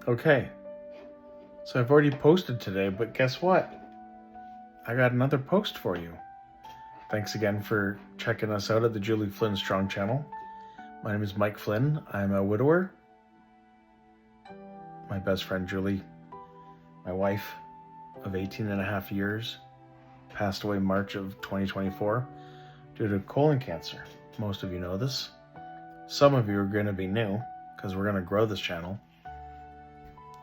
Okay, so I've already posted today, but guess what? I got another post for you. Thanks again for checking us out at the Julie Flynn Strong channel. My name is Mike Flynn. I'm a widower. My best friend Julie, my wife of 18 and a half years, passed away March of 2024 due to colon cancer. Most of you know this. Some of you are going to be new because we're going to grow this channel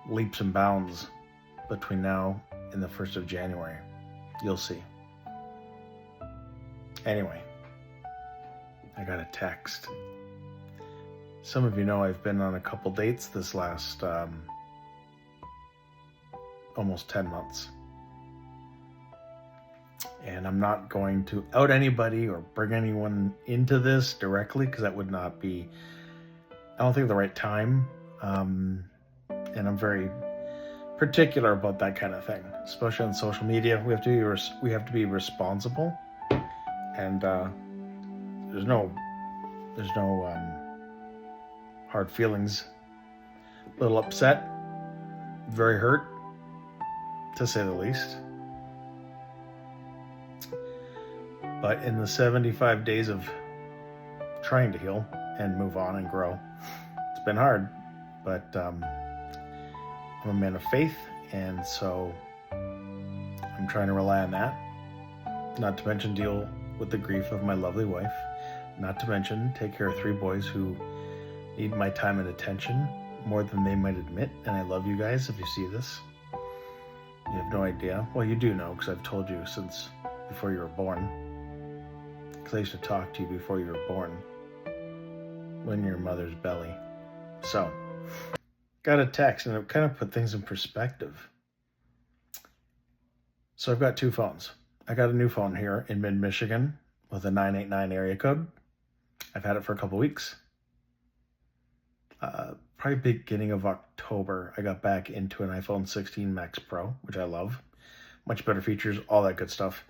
leaps and bounds between now and the 1st of January. You'll see. Anyway, I got a text. Some of you know I've been on a couple dates this last almost 10 months. And I'm not going to out anybody or bring anyone into this directly because that would not be, I don't think, the right time. And I'm very particular about that kind of thing, especially on social media. We have to be responsible, and there's no hard feelings. A little upset, very hurt, to say the least. But in the 75 days of trying to heal and move on and grow, it's been hard, but I'm a man of faith, and so I'm trying to rely on that. Not to mention deal with the grief of my lovely wife. Not to mention take care of 3 boys who need my time and attention more than they might admit. And I love you guys. If you see this, you have no idea. Well, you do know because I've told you since before you were born. Because I used to talk to you before you were born, when your mother's belly. So, got a text, and it kind of put things in perspective. So I've got 2 phones. I got a new phone here in mid-Michigan with a 989 area code. I've had it for a couple weeks. Probably beginning of October, I got back into an iPhone 16 Max Pro, which I love. Much better features, all that good stuff.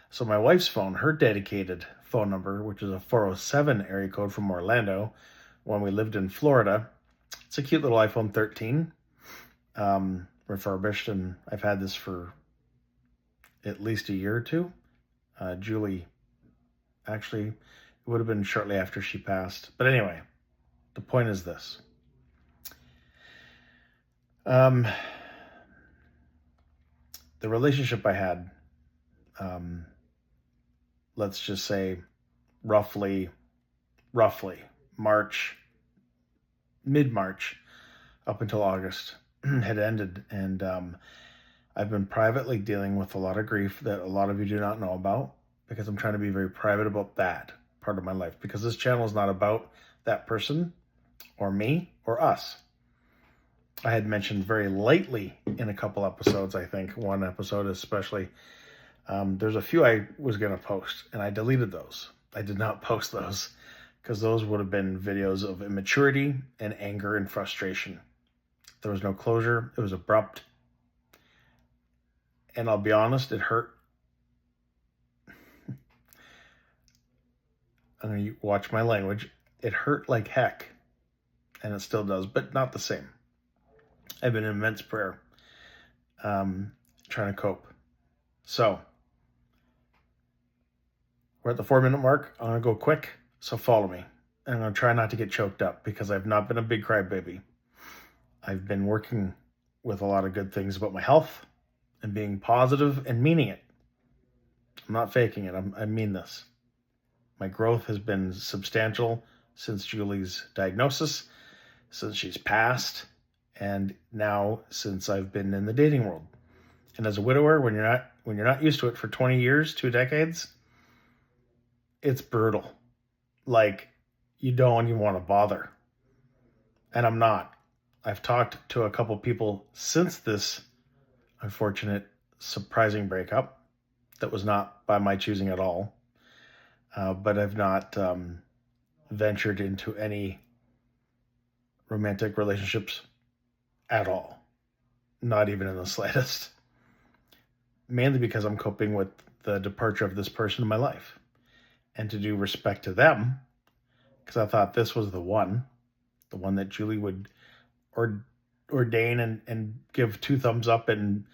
So my wife's phone, her dedicated phone number, which is a 407 area code from Orlando, when we lived in Florida. It's a cute little iPhone 13, refurbished, and I've had this for at least a year or 2. Julie, actually, it would have been shortly after she passed. But anyway, the point is this. The relationship I had, let's just say roughly mid-March up until August had ended, and I've been privately dealing with a lot of grief that a lot of you do not know about, because I'm trying to be very private about that part of my life, because this channel is not about that person or me or us. I had mentioned very lightly in a couple episodes, I think one episode especially, there's a few I was going to post, and I deleted those. I did not post those because those would have been videos of immaturity and anger and frustration. There was no closure. It was abrupt. And I'll be honest, it hurt. I'm going to watch my language. It hurt like heck, and it still does, but not the same. I've been in immense prayer, trying to cope. So, we're at the 4-minute mark. I'm going to go quick, so follow me. And I'm going to try not to get choked up because I've not been a big crybaby. I've been working with a lot of good things about my health and being positive and meaning it. I'm not faking it. I mean this. My growth has been substantial since Julie's diagnosis, since she's passed, and now since I've been in the dating world. And as a widower, when you're not used to it for 20 years, 2 decades, it's brutal. Like, you don't even want to bother. And I'm not. I've talked to a couple people since this unfortunate, surprising breakup that was not by my choosing at all. But I've not ventured into any romantic relationships at all. Not even in the slightest. Mainly because I'm coping with the departure of this person in my life. And to do respect to them, because I thought this was the one that Julie would ordain and give 2 thumbs up and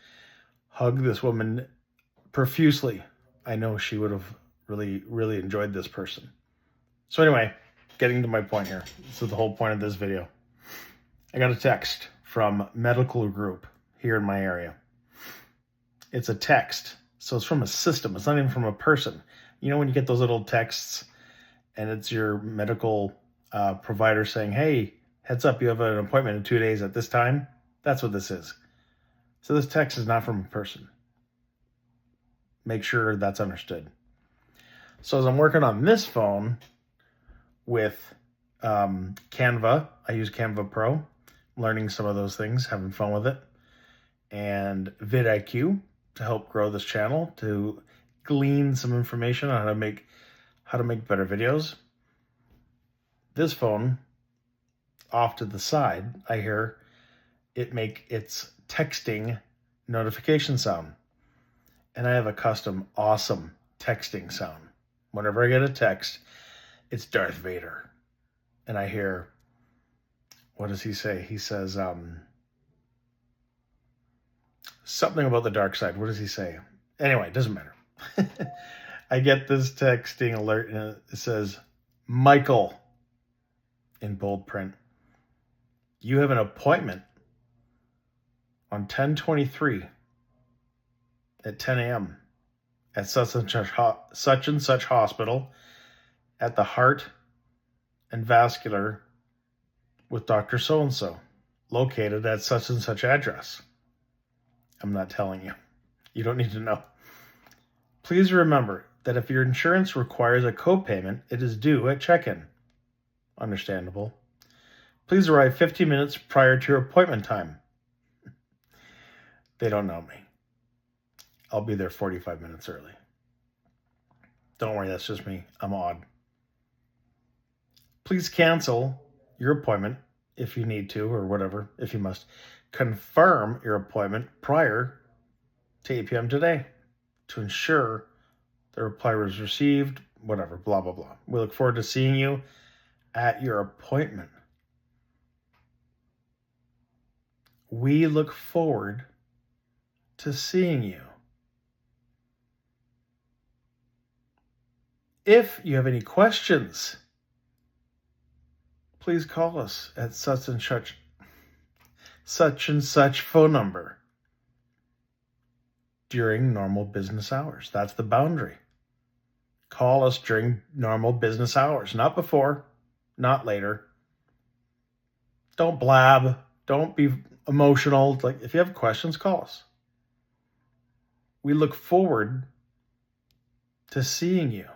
hug this woman profusely. I know she would have really, really enjoyed this person. So anyway, getting to my point here. This is the whole point of this video. I got a text from medical group here in my area. It's a text, so it's from a system. It's not even from a person. You know when you get those little texts and it's your medical provider saying, hey, heads up, you have an appointment in 2 days at this time? That's what this is. So this text is not from a person. Make sure that's understood. So as I'm working on this phone with Canva, I use Canva Pro, learning some of those things, having fun with it, and vidIQ to help grow this channel, to glean some information on how to make better videos. This phone, off to the side, I hear it make its texting notification sound. And I have a custom awesome texting sound. Whenever I get a text, it's Darth Vader. And I hear, what does he say? He says, something about the dark side. What does he say? Anyway, it doesn't matter. I get this texting alert and it says, Michael, in bold print, you have an appointment on 10/23 at 10 a.m. at such and such hospital at the Heart and Vascular with Dr. So-and-so, located at such and such address. I'm not telling you. You don't need to know. Please remember that if your insurance requires a copayment, it is due at check-in. Understandable. Please arrive 15 minutes prior to your appointment time. They don't know me. I'll be there 45 minutes early. Don't worry, that's just me. I'm odd. Please cancel your appointment if you need to, or whatever, if you must. Confirm your appointment prior to 8 p.m. today to ensure the reply was received, whatever, blah, blah, blah. We look forward to seeing you at your appointment. We look forward to seeing you. If you have any questions, please call us at such and such phone number during normal business hours. That's the boundary. Call us during normal business hours, not before, not later. Don't blab. Don't be emotional. Like, if you have questions, call us. We look forward to seeing you.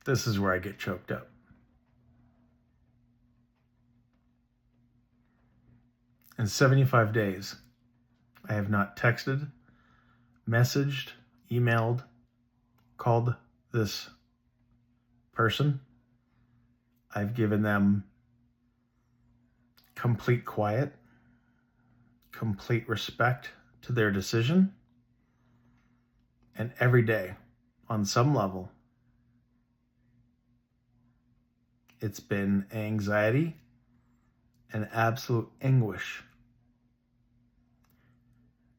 This is where I get choked up. In 75 days, I have not texted, messaged, emailed, called this person. I've given them complete quiet, complete respect to their decision. And every day, on some level, it's been anxiety and absolute anguish.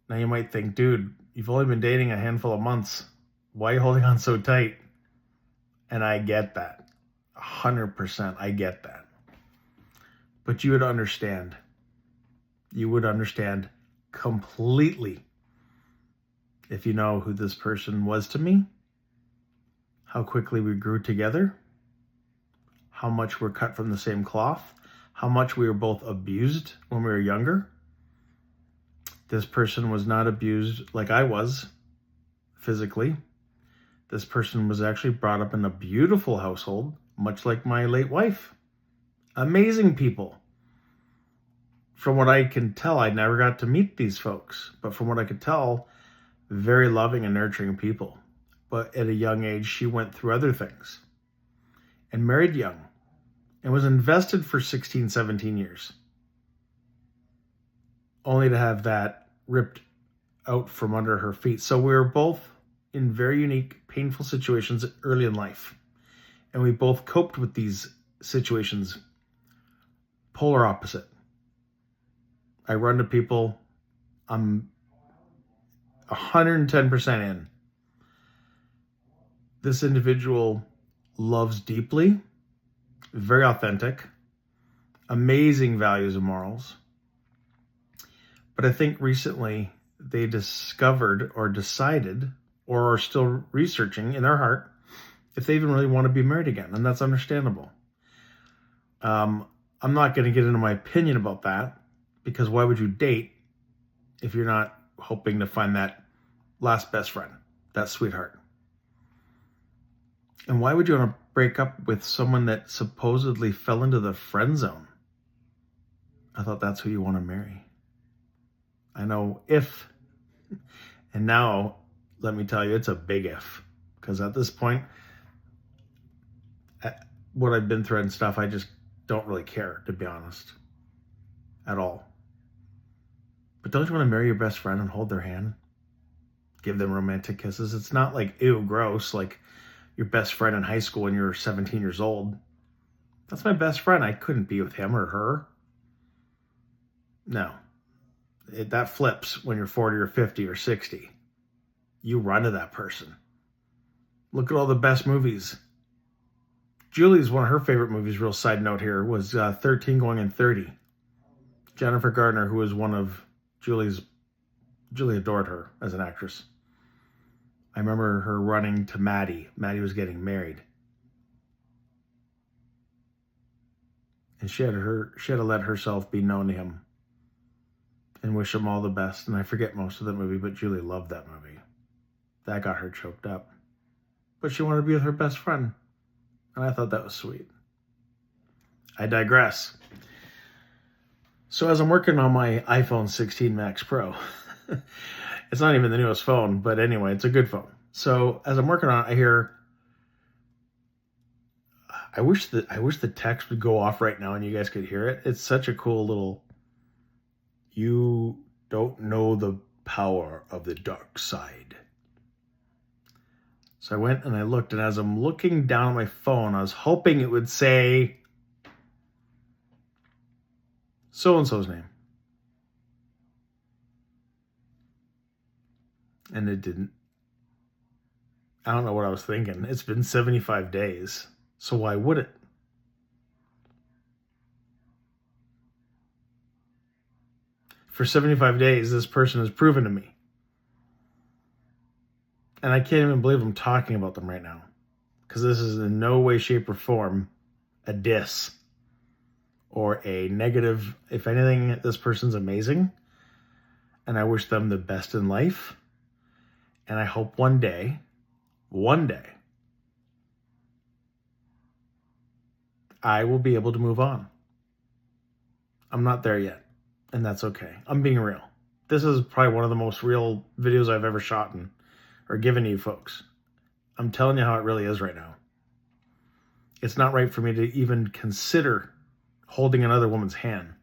Now you might think, dude, you've only been dating a handful of months. Why are you holding on so tight? And I get that. 100% I get that. But you would understand. You would understand completely if you know who this person was to me, how quickly we grew together, how much we're cut from the same cloth, how much we were both abused when we were younger. This person was not abused like I was physically. This person was actually brought up in a beautiful household, much like my late wife. Amazing people. From what I can tell, I never got to meet these folks, but from what I could tell, very loving and nurturing people. But at a young age, she went through other things and married young and was invested for 16, 17 years, only to have that ripped out from under her feet. So we were both in very unique, painful situations early in life. And we both coped with these situations polar opposite. I run to people, I'm 110% in. This individual loves deeply, very authentic, amazing values and morals. But I think recently they discovered or decided or are still researching in their heart if they even really want to be married again. And that's understandable. I'm not going to get into my opinion about that, because why would you date if you're not hoping to find that last best friend, that sweetheart? And why would you want to break up with someone that supposedly fell into the friend zone? I thought that's who you want to marry. I know if, and now let me tell you, it's a big if, because at this point, what I've been through and stuff, I just don't really care, to be honest, at all. But don't you want to marry your best friend and hold their hand? Give them romantic kisses? It's not like, ew, gross, like your best friend in high school when you're 17 years old. That's my best friend. I couldn't be with him or her. No. That flips when you're 40 or 50 or 60. You run to that person. Look at all the best movies. Julie's one of her favorite movies, real side note here, was 13 Going in 30. Jennifer Gardner, who was one of Julie adored her as an actress. I remember her running to Maddie. Maddie was getting married. And she had to let herself be known to him and wish him all the best. And I forget most of the movie, but Julie loved that movie. That got her choked up. But she wanted to be with her best friend. And I thought that was sweet. I digress. So as I'm working on my iPhone 16 Max Pro, it's not even the newest phone, but anyway, it's a good phone. So as I'm working on it, I hear, I wish the text would go off right now and you guys could hear it. It's such a cool little, you don't know the power of the dark side. So I went and I looked, and as I'm looking down at my phone, I was hoping it would say so-and-so's name. And it didn't. I don't know what I was thinking. It's been 75 days, so why would it? For 75 days, this person has proven to me. And I can't even believe I'm talking about them right now, because this is in no way, shape, or form a diss or a negative. If anything, this person's amazing, and I wish them the best in life. And I hope one day, I will be able to move on. I'm not there yet, and that's okay. I'm being real. This is probably one of the most real videos I've ever shot or given to you folks. I'm telling you how it really is right now. It's not right for me to even consider holding another woman's hand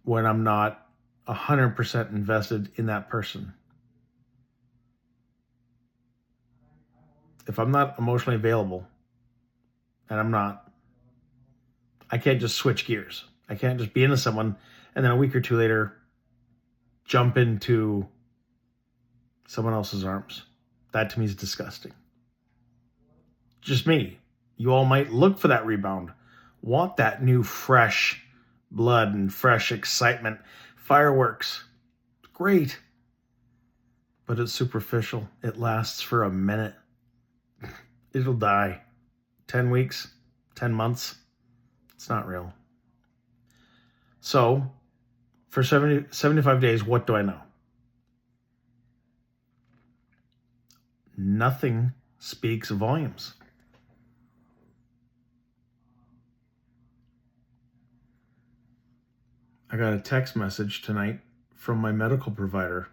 when I'm not 100% invested in that person. If I'm not emotionally available, and I'm not, I can't just switch gears. I can't just be into someone and then a week or two later jump into someone else's arms. That to me is disgusting. Just me. You all might look for that rebound, want that new fresh blood and fresh excitement, fireworks. Great. But it's superficial. It lasts for a minute. It'll die. 10 weeks, 10 months. It's not real. So, for 75 days, what do I know? Nothing speaks volumes. I got a text message tonight from my medical provider.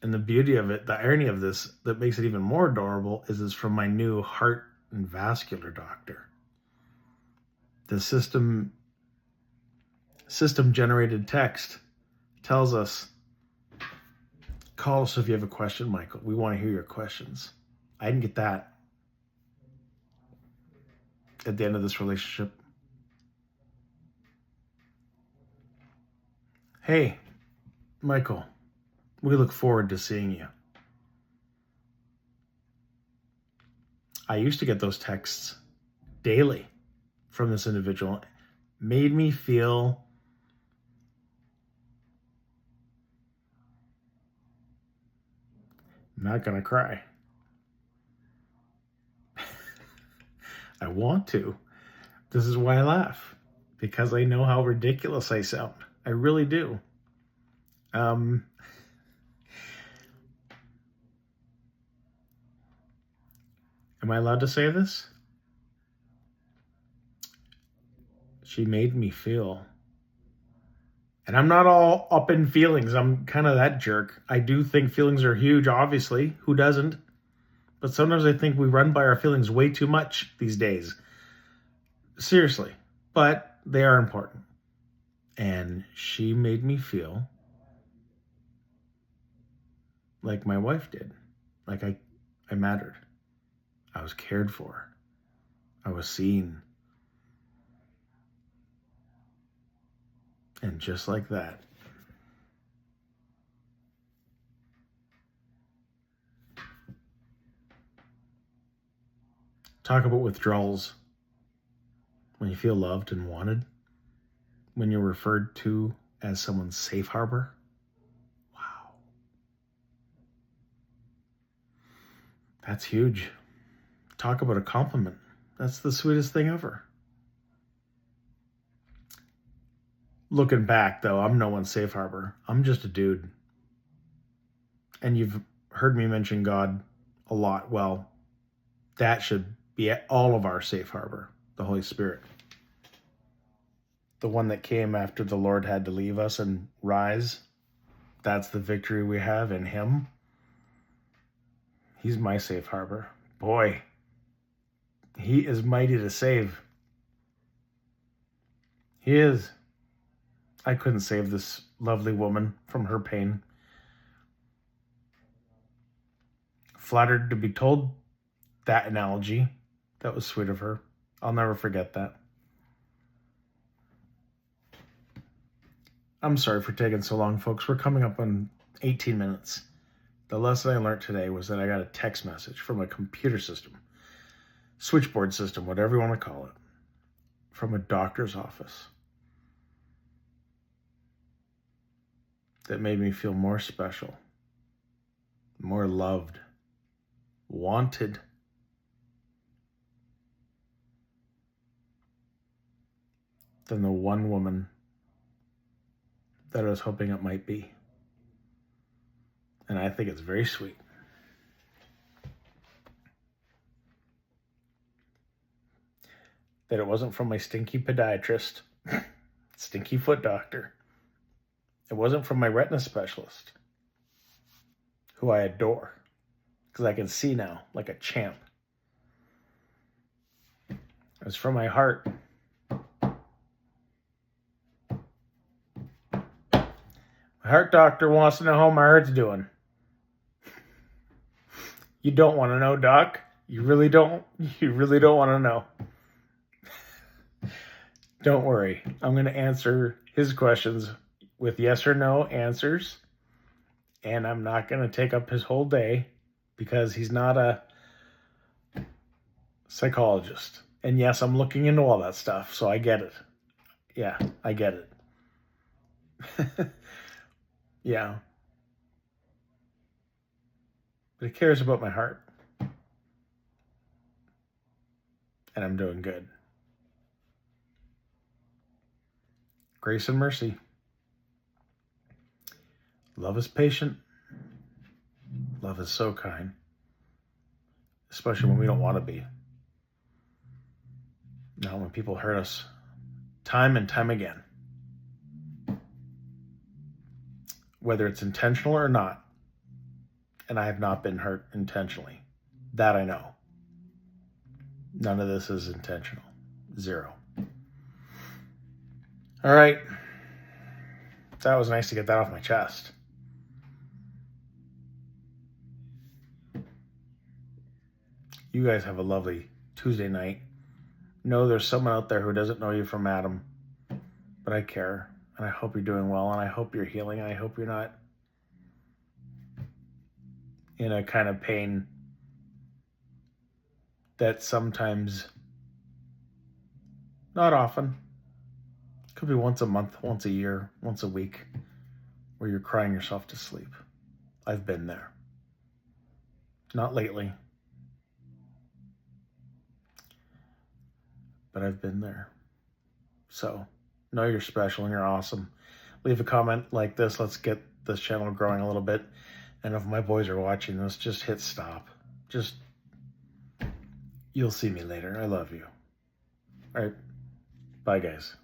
And the beauty of it, the irony of this that makes it even more adorable, is it's from my new heart and vascular doctor. The system generated text tells us Call us if you have a question, Michael. We want to hear your questions. I didn't get that at the end of this relationship. Hey, Michael, we look forward to seeing you. I used to get those texts daily from this individual. Made me feel I'm not going to cry. I want to. This is why I laugh, because I know how ridiculous I sound. I really do. Am I allowed to say this? She made me feel. And I'm not all up in feelings. I'm kind of that jerk. I do think feelings are huge, obviously. Who doesn't? But sometimes I think we run by our feelings way too much these days. Seriously. But they are important. And she made me feel like my wife did. Like I mattered. I was cared for. I was seen. And just like that, talk about withdrawals. When you feel loved and wanted, when you're referred to as someone's safe harbor. Wow. That's huge. Talk about a compliment. That's the sweetest thing ever. Looking back, though, I'm no one's safe harbor. I'm just a dude. And you've heard me mention God a lot. Well, that should be all of our safe harbor, the Holy Spirit. The one that came after the Lord had to leave us and rise. That's the victory we have in Him. He's my safe harbor. Boy, He is mighty to save. He is. I couldn't save this lovely woman from her pain. Flattered to be told that analogy. That was sweet of her. I'll never forget that. I'm sorry for taking so long, folks. We're coming up on 18 minutes. The lesson I learned today was that I got a text message from a computer system, switchboard system, whatever you want to call it, from a doctor's office that made me feel more special, more loved, wanted, than the one woman that I was hoping it might be. And I think it's very sweet. That it wasn't from my stinky podiatrist, stinky foot doctor. It wasn't from my retina specialist, who I adore, because I can see now like a champ. It was from my heart. My heart doctor wants to know how my heart's doing. You don't want to know, doc. You really don't. You really don't want to know. Don't worry. I'm going to answer his questions with yes or no answers. And I'm not going to take up his whole day because he's not a psychologist. And yes, I'm looking into all that stuff, so I get it. Yeah, I get it. Yeah. But he cares about my heart. And I'm doing good. Grace and mercy. Love is patient. Love is so kind. Especially when we don't want to be. Not when people hurt us time and time again. Whether it's intentional or not. And I have not been hurt intentionally. That I know. None of this is intentional. Zero. All right. That was nice to get that off my chest. You guys have a lovely Tuesday night. Know there's someone out there who doesn't know you from Adam, but I care. And I hope you're doing well, and I hope you're healing, and I hope you're not in a kind of pain that sometimes, not often, could be once a month, once a year, once a week, where you're crying yourself to sleep. I've been there. Not lately, but I've been there. So, know you're special and you're awesome. Leave a comment like this. Let's get this channel growing a little bit. And if my boys are watching this, just hit stop. Just, you'll see me later. I love you. All right. Bye, guys.